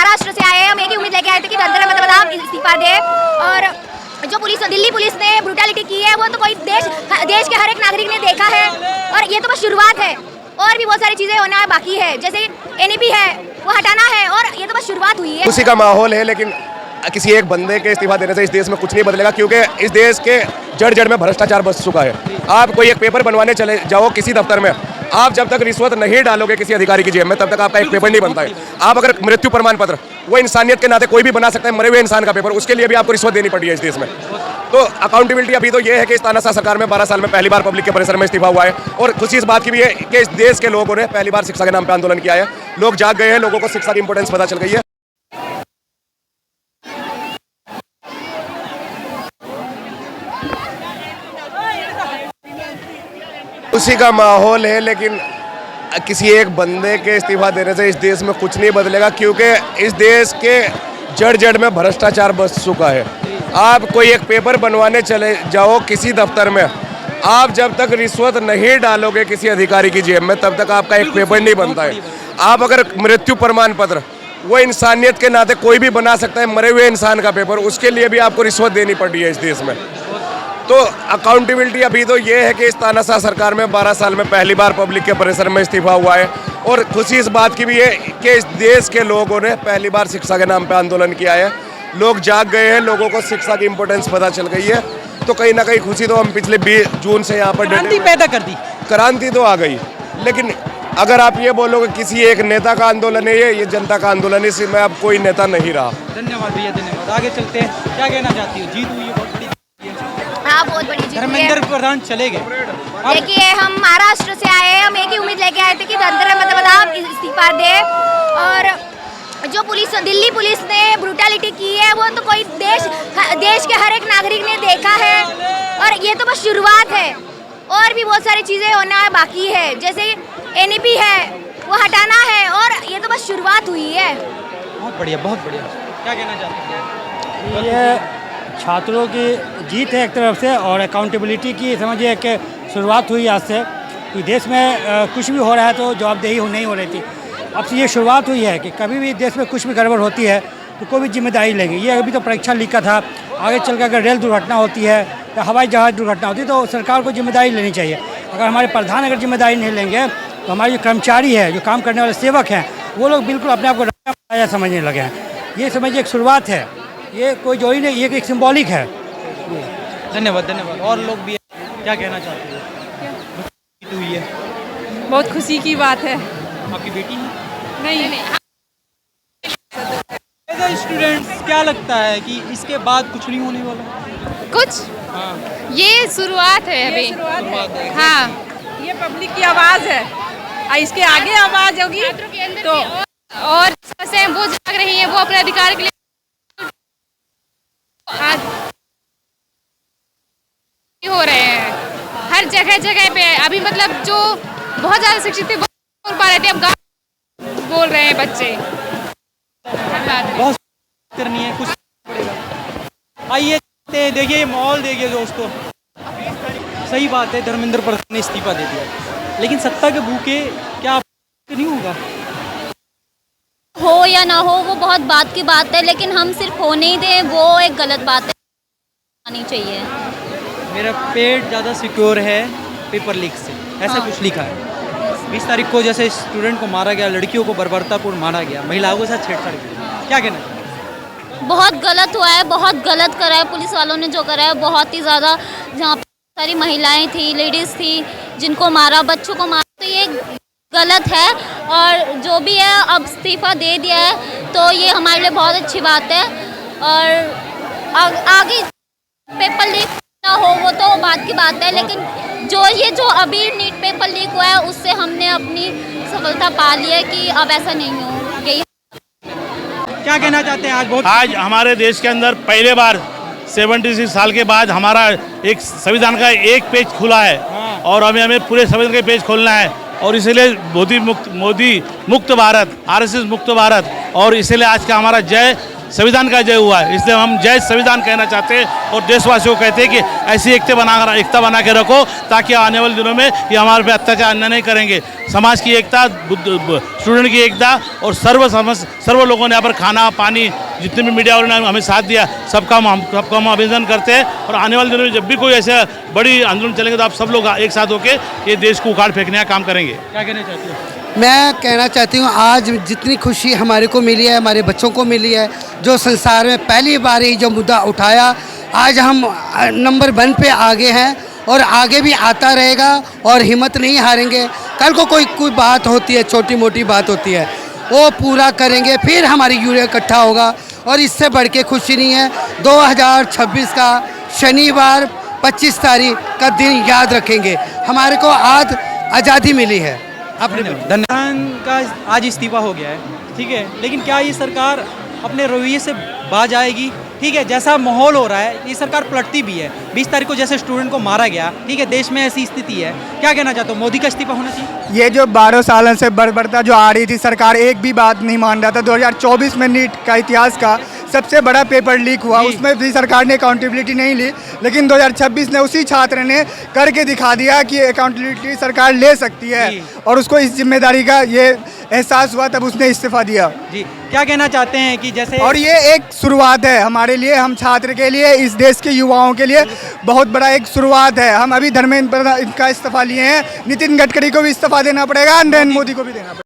महाराष्ट्र से आए हैं, हम एक ही उम्मीद लेके आए थे कि धनतेरस मतलब आप इस्तीफा दे। और जो दिल्ली पुलिस ने ब्रूटैलिटी की है वो तो कोई देश के हर एक नागरिक ने देखा है, और ये तो बस शुरुआत है, और भी बहुत सारी चीजें होना बाकी है, जैसे एनईपी है वो हटाना है, और ये तो बस शुरुआत हुई है। खुशी का माहौल है, लेकिन किसी एक बंदे के इस्तीफा देने से इस देश में कुछ नहीं बदलेगा, क्योंकि इस देश के जड़ जड़ में भ्रष्टाचार बस चुका है। आप कोई एक पेपर बनवाने चले जाओ किसी दफ्तर में, आप जब तक रिश्वत नहीं डालोगे किसी अधिकारी की जेब में, तब तक आपका एक पेपर नहीं बनता है। आप अगर मृत्यु प्रमाण पत्र, वो इंसानियत के नाते कोई भी बना सकता है, मरे हुए इंसान का पेपर, उसके लिए भी आपको रिश्वत देनी पड़ी है इस देश में। तो अकाउंटेबिलिटी अभी तो ये है कि इस तानाशाह सरकार में 12 साल में पहली बार पब्लिक के परिसर में इस्तीफा हुआ है, और खुशी इस बात की भी है कि इस देश के लोगों ने पहली बार शिक्षा के नाम पर आंदोलन किया है। लोग जाग गए हैं, लोगों को शिक्षा की इंपॉर्टेंस पता चल गई है। खुशी का माहौल है, लेकिन किसी एक बंदे के इस्तीफा देने से इस देश में कुछ नहीं बदलेगा, क्योंकि इस देश के जड़ जड़ में भ्रष्टाचार बस चुका है। आप कोई एक पेपर बनवाने चले जाओ किसी दफ्तर में, आप जब तक रिश्वत नहीं डालोगे किसी अधिकारी की जेब में, तब तक आपका एक पेपर नहीं बनता है। आप अगर मृत्यु प्रमाण पत्र, वो इंसानियत के नाते कोई भी बना सकता है, मरे हुए इंसान का पेपर, उसके लिए भी आपको रिश्वत देनी पड़ी है इस देश में। तो अकाउंटेबिलिटी अभी तो ये है कि इस तानाशाह सरकार में 12 साल में पहली बार पब्लिक के परिसर में इस्तीफा हुआ है, और खुशी इस बात की भी है कि इस देश के लोगों ने पहली बार शिक्षा के नाम पे आंदोलन किया है। लोग जाग गए हैं, लोगों को शिक्षा की इंपॉर्टेंस पता चल गई है। तो कहीं ना कहीं खुशी तो हम पिछले 20 जून से यहाँ पर क्रांति पैदा कर दी, क्रांति तो आ गई, लेकिन अगर आप ये बोलोगे किसी एक नेता का आंदोलन है, ये जनता का आंदोलन है, इसमें अब कोई नेता नहीं रहा। धन्यवाद भैया, धन्यवाद। आगे चलते हैं, क्या कहना चाहती हो? जीत हुई है, बहुत बड़ी। हाँ, बहुत बड़ी जीत हुई है। धर्मेंद्र प्रधान चले गए। देखिए, हम महाराष्ट्र से आए हैं, हम एक ही उम्मीद लेके आए थे कि धनतेरस मतलब आप इस्तीफा दे। और जो दिल्ली पुलिस ने ब्रूटैलिटी की है वो तो कोई देश के हर एक नागरिक ने देखा है, और ये तो बस शुरुआत है, और भी बहुत सारी चीजें होना बाकी है, जैसे एनईपी है वो हटाना है, और ये तो बस शुरुआत हुई है। बहुत बढ़िया, बहुत बढ़िया। क्या कहना चाहते हैं? ये छात्रों की जीत है एक तरफ से, और अकाउंटेबिलिटी की समझिए कि शुरुआत हुई आज से। कि देश में कुछ भी हो रहा है तो जवाबदेही नहीं हो रही थी, अब से ये शुरुआत हुई है कि कभी भी देश में कुछ भी गड़बड़ होती है तो कोई भी जिम्मेदारी लेंगे। ये अभी तो परीक्षा लीक का था, आगे चलकर अगर रेल दुर्घटना होती है या हवाई जहाज दुर्घटना होती है तो सरकार को जिम्मेदारी लेनी चाहिए। अगर हमारे प्रधान अगर जिम्मेदारी नहीं लेंगे तो हमारे जो कर्मचारी है, जो काम करने वाले सेवक हैं, वो लोग बिल्कुल अपने आप को राजा समझने लगे हैं। ये समझिए एक शुरुआत है, ये कोई जोड़ी नहीं, ये एक सिंबॉलिक है। धन्यवाद, धन्यवाद। और लोग भी क्या कहना चाहते हैं? जीत हुई है, बहुत खुशी की बात है। आपकी बेटी है? नहीं, स्टूडेंट्स, क्या लगता है कि इसके बाद कुछ नहीं होने वाला? कुछ हाँ, ये शुरुआत है अभी। शुरुआत है। हाँ, ये पब्लिक की आवाज़ है, और इसके आगे आवाज़ होगी तो और जैसे वो जाग रही है, वो अपने अधिकार के लिए आज हो रहे हैं हर जगह जगह पे। अभी मतलब जो बहुत ज़्यादा शिक्षित थे वो बोल पा रहे थे, अब गाँव बोल रहे हैं बच्चे। बहुत करनी है, कुछ पड़ेगा। आइए देखिए माहौल, देखिए दोस्तों। सही बात है, धर्मेंद्र प्रधान ने इस्तीफा दे दिया, लेकिन सत्ता के भूखे क्या नहीं होगा? हो या ना हो वो बहुत बात की बात है, लेकिन हम सिर्फ होने ही दें वो एक गलत बात है, आनी चाहिए। मेरा पेट ज़्यादा सिक्योर है पेपर लीक से, ऐसा कुछ लिखा है। 20 तारीख को जैसे स्टूडेंट को मारा गया, लड़कियों को बर्बरतापूर्ण मारा गया, महिलाओं के साथ छेड़छाड़ की, क्या कहना चाहिए? बहुत गलत हुआ है, बहुत गलत करा है पुलिस वालों ने, जो करा है बहुत ही ज़्यादा। जहाँ पर सारी महिलाएं थी, लेडीज़ थी, जिनको मारा, बच्चों को मारा, तो ये गलत है। और जो भी है अब इस्तीफा दे दिया है तो ये हमारे लिए बहुत अच्छी बात है। और आगे पेपर लीक ना हो वो तो बात की बात है, लेकिन जो अभी नीट पेपर लीक हुआ है उससे हमने अपनी सफलता पा ली है कि अब ऐसा नहीं हो। यही क्या कहना चाहते हैं? आज हमारे देश के अंदर पहले बार 76 साल के बाद हमारा एक संविधान का एक पेज खुला है, और हमें पूरे संविधान के पेज खोलना है, और इसलिए मोदी मुक्त भारत, RSS मुक्त भारत, और इसलिए आज का हमारा जय संविधान का जय हुआ है। इसलिए हम जय संविधान कहना चाहते हैं और देशवासियों को कहते हैं कि ऐसी एकता बना के रखो ताकि आने वाले दिनों में ये हमारे पे अत्याचार नहीं करेंगे। समाज की एकता, स्टूडेंट की एकता और सर्व लोगों ने यहाँ पर खाना पानी जितने भी मीडिया वालों ने हमें साथ दिया सबका हम अभिनंदन करते हैं। और आने वाले दिनों में जब भी कोई ऐसे बड़ी आंदोलन चलेंगे तो आप सब लोग एक साथ होकर ये देश को उखाड़ फेंकने का काम करेंगे। क्या कहना चाहते हैं? मैं कहना चाहती हूँ आज जितनी खुशी हमारे को मिली है, हमारे बच्चों को मिली है, जो संसार में पहली बार ही जो मुद्दा उठाया, आज हम नंबर 1 पे आगे हैं और आगे भी आता रहेगा और हिम्मत नहीं हारेंगे। कल को कोई बात होती है, छोटी मोटी बात होती है, वो पूरा करेंगे, फिर हमारी यूनियन इकट्ठा होगा और इससे बढ़ के खुशी नहीं है। 2026 का शनिवार 25 तारीख का दिन याद रखेंगे। हमारे को आज आज़ादी मिली है। अपने धन्यवाद का आज इस्तीफा हो गया है, ठीक है, लेकिन क्या ये सरकार अपने रवैये से बाज आएगी? ठीक है, जैसा माहौल हो रहा है ये सरकार पलटती भी है। 20 तारीख को जैसे स्टूडेंट को मारा गया, ठीक है, देश में ऐसी स्थिति है, क्या कहना चाहते हो? मोदी का इस्तीफा होना चाहिए? ये जो 12 सालों से बढ़ता जो आ रही थी सरकार, एक भी बात नहीं मान रहा था। 2024 में नीट का इतिहास का सबसे बड़ा पेपर लीक हुआ, उसमें भी सरकार ने अकाउंटेबिलिटी नहीं ली, लेकिन 2026 ने उसी छात्र ने करके दिखा दिया कि अकाउंटेबिलिटी सरकार ले सकती है और उसको इस जिम्मेदारी का ये एहसास हुआ, तब उसने इस्तीफा दिया। जी, क्या कहना चाहते हैं कि जैसे, और ये एक शुरुआत है हमारे लिए, हम छात्र के लिए, इस देश के युवाओं के लिए बहुत बड़ा एक शुरुआत है। हम अभी धर्मेंद्र प्रधान का इस्तीफा लिए हैं, नितिन गडकरी को भी इस्तीफा देना पड़ेगा, नरेंद्र मोदी को भी देना पड़ेगा।